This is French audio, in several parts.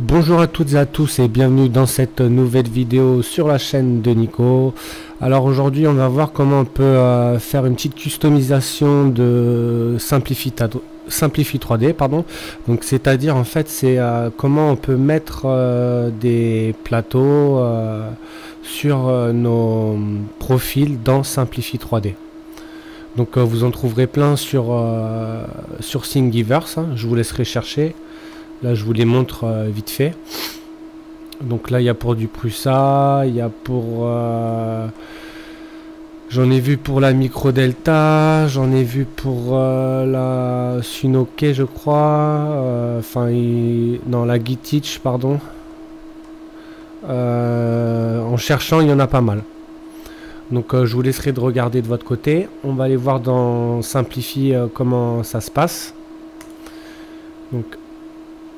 Bonjour à toutes et à tous et bienvenue dans cette nouvelle vidéo sur la chaîne de Nico. Alors aujourd'hui on va voir comment on peut faire une petite customisation de Simplify 3D, pardon. Donc c'est-à-dire en fait c'est comment on peut mettre des plateaux sur nos profils dans Simplify 3D. Donc vous en trouverez plein sur Thingiverse, hein. Je vous laisserai chercher. Là, je vous les montre vite fait. Donc là, il y a pour du Prusa, il y a pour... j'en ai vu pour la Micro Delta, j'en ai vu pour la Sunoke, je crois. Enfin, non, la Gitich, pardon. En cherchant, il y en a pas mal. Donc je vous laisserai de regarder de votre côté. On va aller voir dans Simplify comment ça se passe. Donc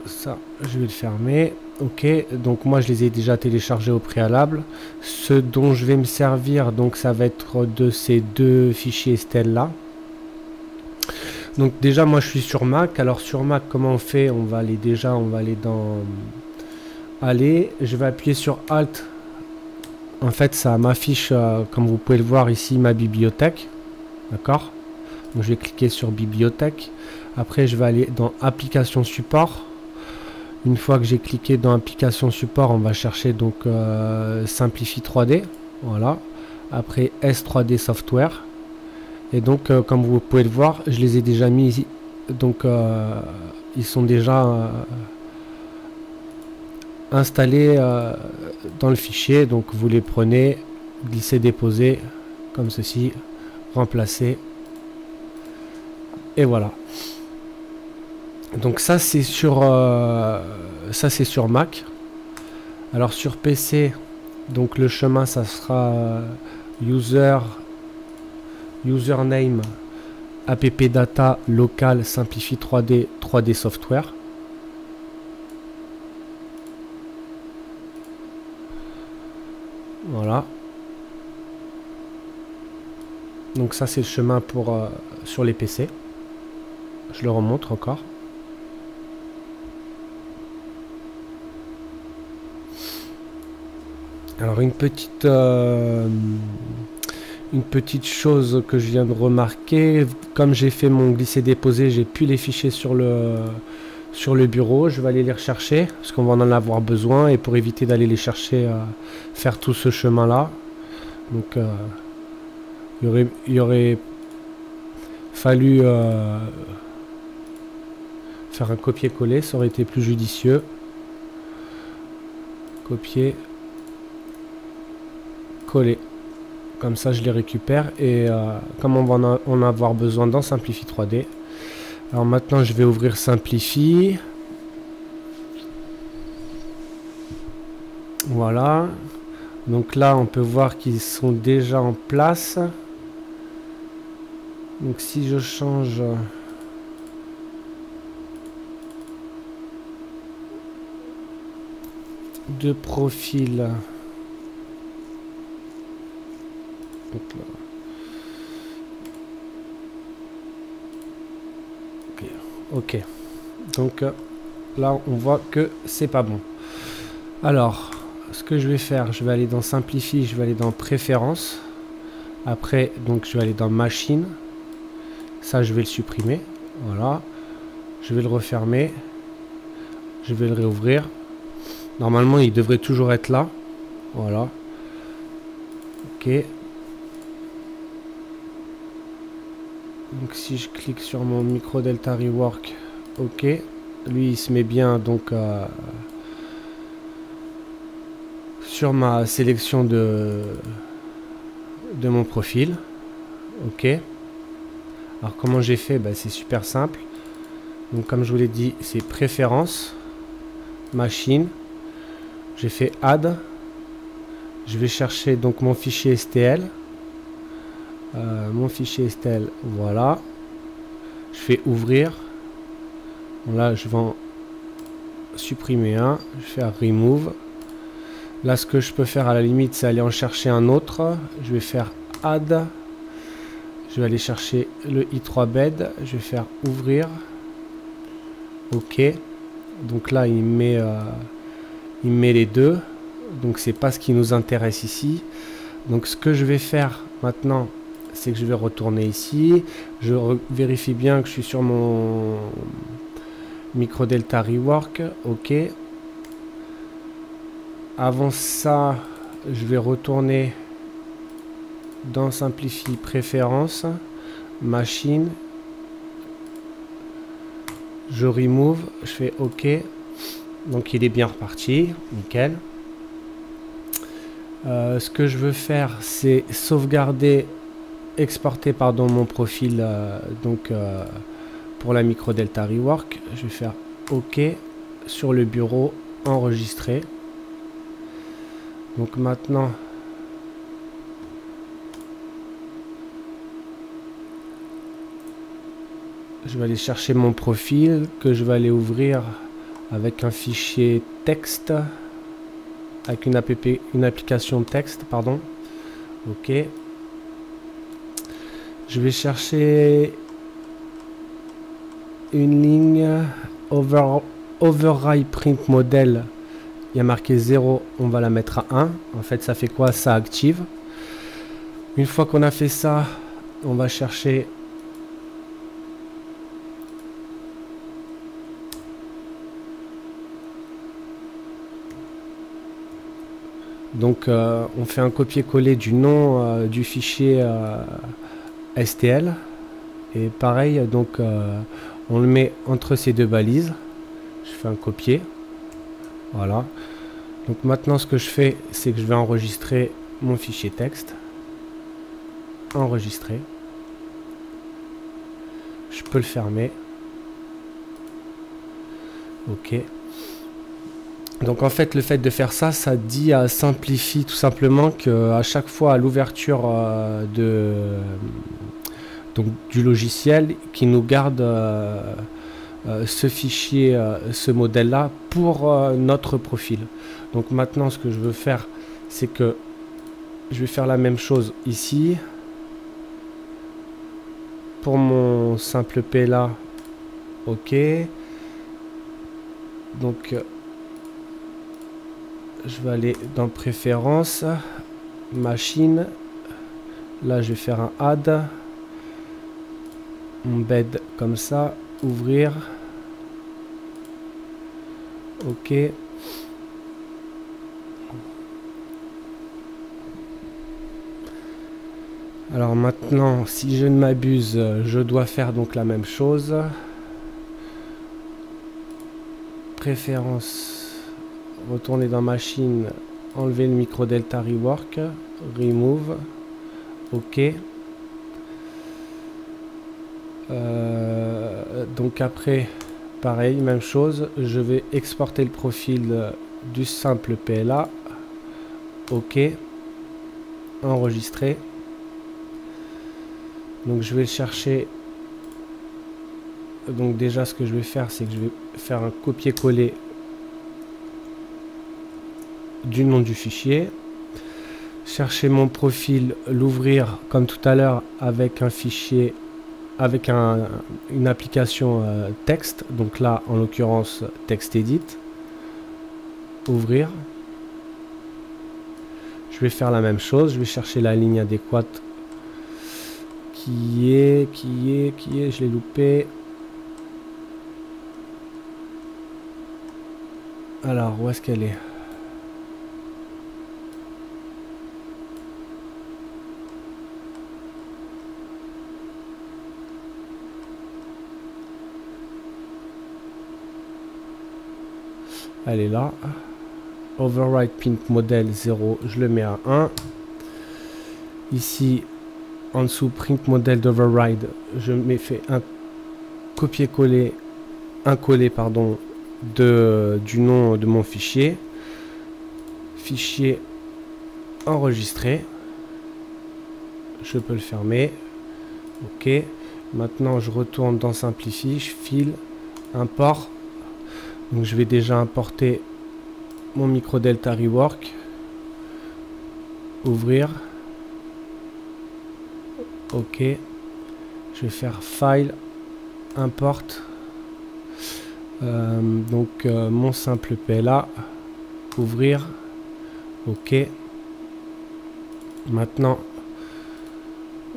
ça, je vais le fermer. Ok, donc moi je les ai déjà téléchargés au préalable. Ce dont je vais me servir, donc ça va être de ces deux fichiers Stell là. Donc déjà moi je suis sur Mac. Alors sur Mac, comment on fait? On va aller dans Aller, je vais appuyer sur Alt. En fait ça m'affiche comme vous pouvez le voir ici ma bibliothèque. D'accord, donc je vais cliquer sur bibliothèque. Après je vais aller dans application support. Une fois que j'ai cliqué dans application support, on va chercher donc Simplify 3D. Voilà. Après S3D Software. Et donc comme vous pouvez le voir, je les ai déjà mis ici. Donc ils sont déjà installés dans le fichier. Donc vous les prenez, glissez, déposer comme ceci, remplacer. Et voilà. Donc ça c'est sur Mac. Alors sur PC, donc le chemin ça sera username appdata local Simplify 3D software. Voilà. Donc ça c'est le chemin pour sur les PC. Je le remonte encore. Alors une petite chose que je viens de remarquer, comme j'ai fait mon glisser-déposer, j'ai plus les fichiers sur le bureau. Je vais aller les rechercher parce qu'on va en avoir besoin, et pour éviter d'aller les chercher, faire tout ce chemin là. Donc il y aurait fallu faire un copier-coller, ça aurait été plus judicieux. Copier, coller, comme ça je les récupère, et comme on va en avoir besoin dans Simplify 3D. Alors maintenant je vais ouvrir Simplify. Voilà, donc là on peut voir qu'ils sont déjà en place. Donc si je change de profil, ok, donc là on voit que c'est pas bon. Alors ce que je vais faire, je vais aller dans Simplify, je vais aller dans préférences. Après donc je vais aller dans machine, ça je vais le supprimer. Voilà, je vais le refermer, je vais le réouvrir. Normalement il devrait toujours être là. Voilà, ok. Donc si je clique sur mon Micro Delta Rework, ok, lui il se met bien donc sur ma sélection de mon profil. Ok, alors comment j'ai fait? C'est super simple. Donc comme je vous l'ai dit, c'est préférences, machine, j'ai fait add, je vais chercher donc mon fichier STL. Mon fichier STL, voilà, je fais ouvrir. Là je vais en supprimer un, je vais faire remove. Là ce que je peux faire à la limite, c'est aller en chercher un autre. Je vais faire add, je vais aller chercher le i3bed, je vais faire ouvrir, ok, Donc là, il met les deux. Donc c'est pas ce qui nous intéresse ici. Donc ce que je vais faire maintenant, c'est que je vais retourner ici. Je vérifie bien que je suis sur mon micro delta rework. Ok. Avant ça, je vais retourner dans Simplify Préférences, Machine. Je remove, je fais OK. Donc il est bien reparti, nickel. Ce que je veux faire, c'est sauvegarder, exporter pardon mon profil pour la micro delta rework. Je vais faire OK sur le bureau, enregistrer. Donc maintenant, je vais aller chercher mon profil que je vais aller ouvrir avec un fichier texte, avec une application texte, pardon. Ok. Je vais chercher une ligne override print model. Il y a marqué 0, on va la mettre à 1. En fait, ça fait quoi? Ça active. Une fois qu'on a fait ça, on va chercher donc on fait un copier-coller du nom du fichier STL. Et pareil, donc on le met entre ces deux balises. Je fais un copier. Voilà. Donc maintenant ce que je fais, c'est que je vais enregistrer mon fichier texte. Enregistrer. Je peux le fermer. Ok. Donc en fait le fait de faire ça, ça dit à Simplify tout simplement que à chaque fois à l'ouverture du logiciel, qui nous garde ce fichier, ce modèle là pour notre profil. Donc maintenant ce que je veux faire, c'est que je vais faire la même chose ici pour mon simple P là. Ok. Donc je vais aller dans préférences, machine. Là je vais faire un add, embed comme ça, ouvrir. Ok. Alors maintenant, si je ne m'abuse, je dois faire donc la même chose. Préférences. Retourner dans machine, enlever le micro delta rework, remove, ok. Donc après, pareil, même chose, je vais exporter le profil du simple PLA, ok, enregistrer. Donc je vais le chercher. Donc déjà ce que je vais faire, c'est que je vais faire un copier-coller du nom du fichier, chercher mon profil, l'ouvrir comme tout à l'heure avec un fichier, avec une application texte, donc là en l'occurrence TextEdit, ouvrir. Je vais faire la même chose, je vais chercher la ligne adéquate qui est, je l'ai loupé. Alors où est-ce qu'elle est? Elle est là. Override print model 0, je le mets à 1. Ici, en dessous, print model d'override, je m'ai fait un copier-coller, un coller, pardon, du nom de mon fichier. Fichier enregistré. Je peux le fermer. Ok. Maintenant, je retourne dans Simplify, je file, import. Donc je vais déjà importer mon micro delta rework, ouvrir, ok, je vais faire file, import, Donc mon simple PLA, ouvrir, ok. Maintenant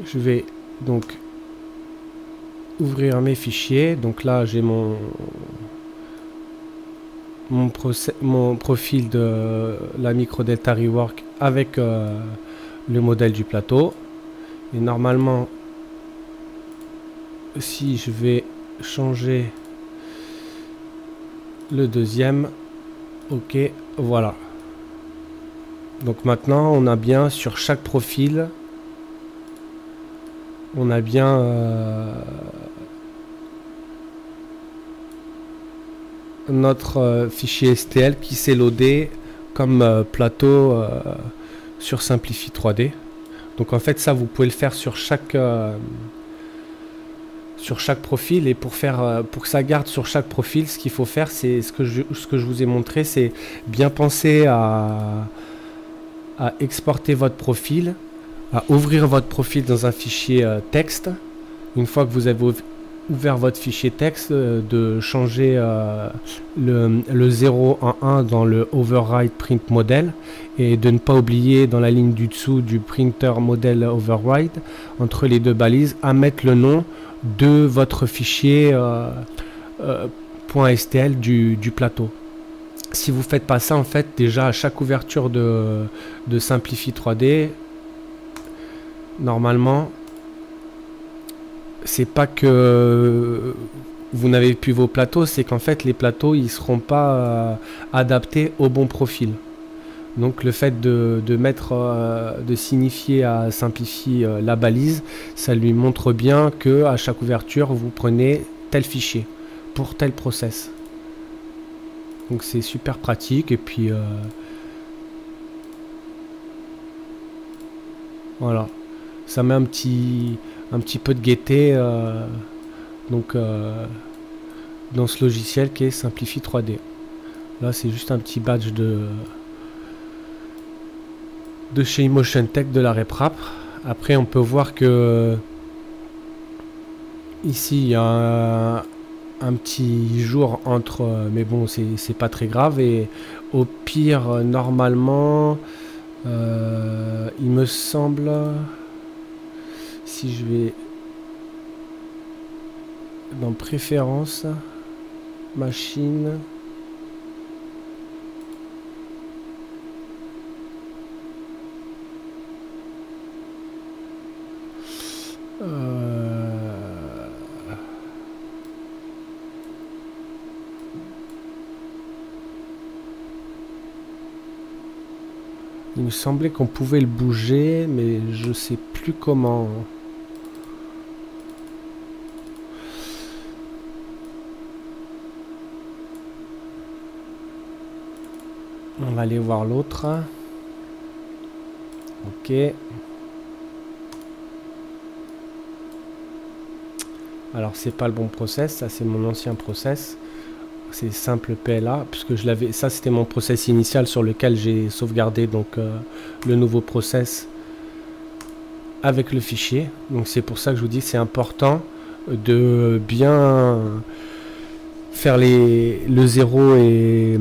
je vais donc ouvrir mes fichiers. Donc là j'ai mon profil de la Micro Delta Rework avec le modèle du plateau. Et normalement, si je vais changer le deuxième, ok, voilà. Donc maintenant, on a bien sur chaque profil, on a bien notre fichier STL qui s'est loadé comme plateau sur Simplify 3D. Donc en fait ça vous pouvez le faire sur chaque profil, et pour que ça garde sur chaque profil, ce qu'il faut faire, c'est ce que je vous ai montré, c'est bien penser à exporter votre profil, à ouvrir votre profil dans un fichier texte. Une fois que vous avez ouvert votre fichier texte, de changer le 0 en 1 dans le override print model, et de ne pas oublier dans la ligne du dessous du printer model override, entre les deux balises, à mettre le nom de votre fichier .stl du plateau. Si vous faites pas ça, en fait, déjà à chaque ouverture de Simplify 3D, normalement, c'est pas que vous n'avez plus vos plateaux, c'est qu'en fait les plateaux ils seront pas adaptés au bon profil. Donc le fait de signifier à Simplify la balise, ça lui montre bien que à chaque ouverture vous prenez tel fichier pour tel process. Donc c'est super pratique, et puis voilà, ça met un petit peu de gaieté dans ce logiciel qui est Simplify 3D. Là c'est juste un petit badge de chez Emotion Tech de la RepRap. Après on peut voir que ici il y a un petit jour entre, mais bon c'est pas très grave, et au pire normalement il me semble, si je vais dans préférences, machine, il me semblait qu'on pouvait le bouger, mais je sais plus comment. On va aller voir l'autre. Ok. Alors c'est pas le bon process, ça c'est mon ancien process. C'est simple PLA, puisque je l'avais. Ça c'était mon process initial sur lequel j'ai sauvegardé donc le nouveau process avec le fichier. Donc c'est pour ça que je vous dis que c'est important de bien faire le 0 et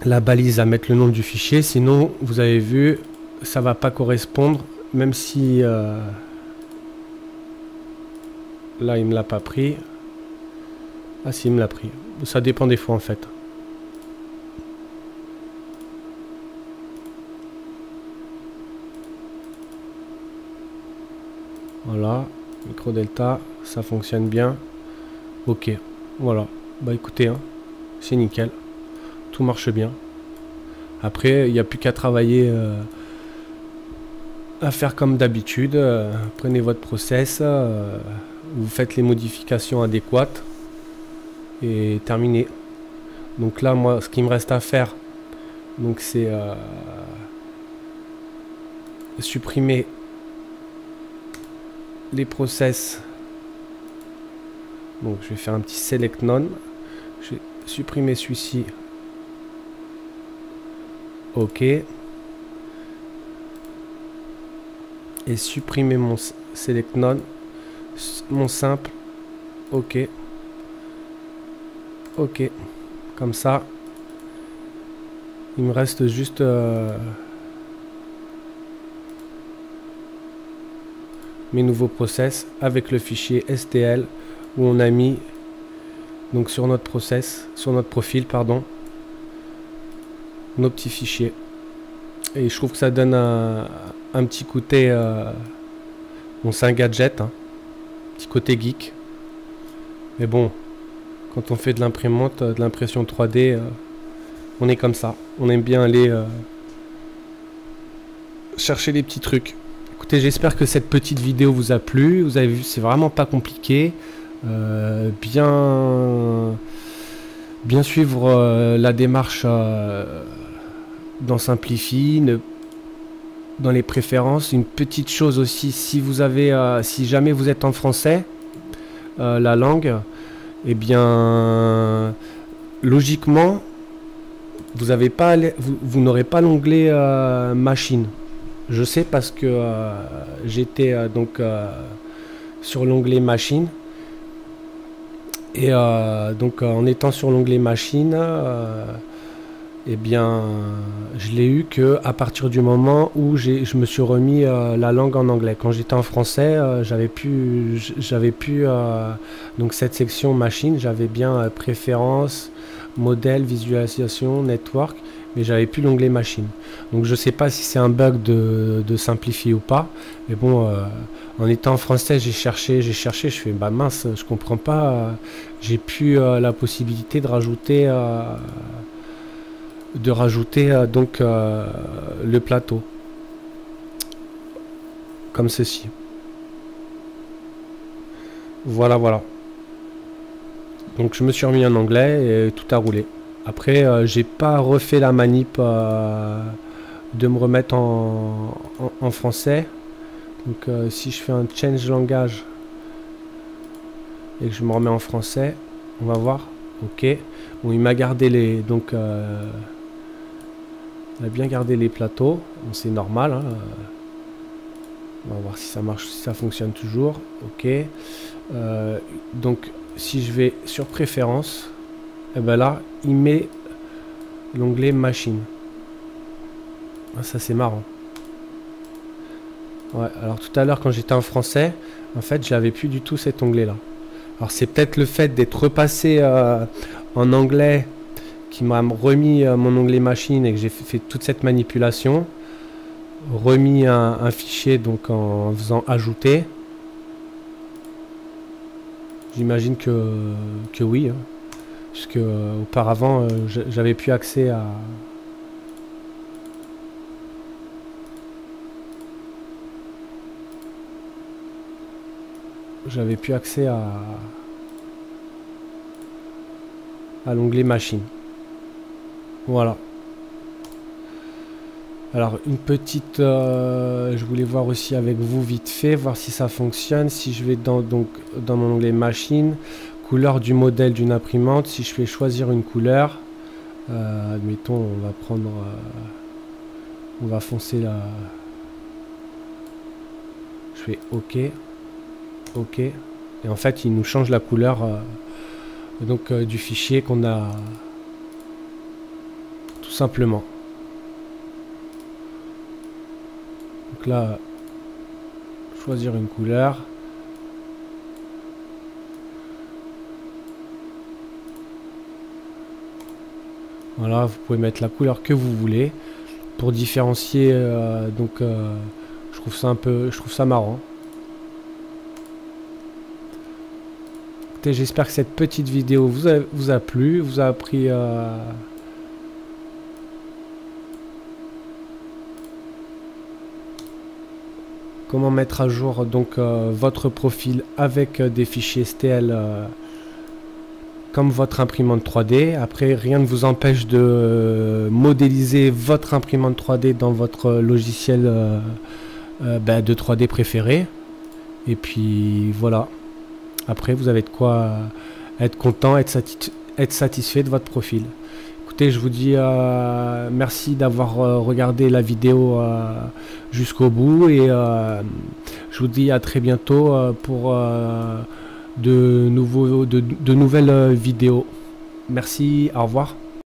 la balise à mettre le nom du fichier, sinon vous avez vu ça va pas correspondre, même si là il me l'a pas pris. Ah si, il me l'a pris. Ça dépend des fois en fait. Voilà, micro delta, ça fonctionne bien. Ok, voilà. Bah écoutez, hein, c'est nickel. Tout marche bien. Après, il n'y a plus qu'à travailler, à faire comme d'habitude. Prenez votre process, vous faites les modifications adéquates et terminé. Donc là, moi, ce qui me reste à faire, donc c'est supprimer les process. Donc je vais faire un petit select none. Je vais supprimer celui-ci. Ok. Et supprimer mon select none, mon simple. Ok. OK. Comme ça, il me reste juste mes nouveaux process avec le fichier STL où on a mis donc sur notre process, sur notre profil, pardon, nos petits fichiers. Et je trouve que ça donne un petit côté, bon, c'est un gadget, hein, petit côté geek. Mais bon, quand on fait de l'imprimante, de l'impression 3D, on est comme ça. On aime bien aller chercher les petits trucs. Écoutez, j'espère que cette petite vidéo vous a plu. Vous avez vu, c'est vraiment pas compliqué. Bien suivre la démarche dans Simplify, dans les préférences. Une petite chose aussi, si vous avez, si jamais vous êtes en français, la langue, eh bien, logiquement, vous avez pas, vous n'aurez pas l'onglet machine. Je sais parce que j'étais donc sur l'onglet machine. Et donc en étant sur l'onglet machine, eh bien je l'ai eu que à partir du moment où je me suis remis la langue en anglais. Quand j'étais en français, j'avais plus donc cette section machine, j'avais bien préférences, modèle, visualisation, network, mais j'avais plus l'onglet machine. Donc je sais pas si c'est un bug de Simplify ou pas, mais bon, en étant en français, j'ai cherché, je fais bah mince, je comprends pas, j'ai plus la possibilité de rajouter donc le plateau comme ceci. Voilà. Donc je me suis remis en anglais et tout a roulé. Après, j'ai pas refait la manip de me remettre en français. Donc si je fais un change langage et que je me remets en français, on va voir. OK. Bon, il m'a gardé les donc il a bien gardé les plateaux. Bon, c'est normal, hein. On va voir si ça marche, si ça fonctionne toujours. OK. Donc si je vais sur préférences, et ben là il met l'onglet machine. Ah, ça c'est marrant. Ouais, alors tout à l'heure quand j'étais en français, en fait j'avais plus du tout cet onglet là. Alors c'est peut-être le fait d'être repassé en anglais qui m'a remis mon onglet machine et que j'ai fait toute cette manipulation, remis un fichier donc en faisant ajouter. J'imagine que oui, hein, puisque auparavant j'avais plus accès à l'onglet machine. Voilà. Alors une petite je voulais voir aussi avec vous vite fait, voir si ça fonctionne. Si je vais dans mon onglet machine, couleur du modèle d'une imprimante, si je fais choisir une couleur, admettons on va prendre on va foncer la, je fais OK, et en fait il nous change la couleur donc du fichier qu'on a, tout simplement. Donc là, choisir une couleur. Voilà, vous pouvez mettre la couleur que vous voulez pour différencier. Donc, je trouve ça marrant. Écoutez, j'espère que cette petite vidéo vous a plu, vous a appris. Comment mettre à jour donc votre profil avec des fichiers STL comme votre imprimante 3D. Après, rien ne vous empêche de modéliser votre imprimante 3D dans votre logiciel de 3D préféré. Et puis voilà. Après, vous avez de quoi être content, être satisfait de votre profil. Écoutez, je vous dis merci d'avoir regardé la vidéo jusqu'au bout et je vous dis à très bientôt pour de nouvelles vidéos. Merci, au revoir.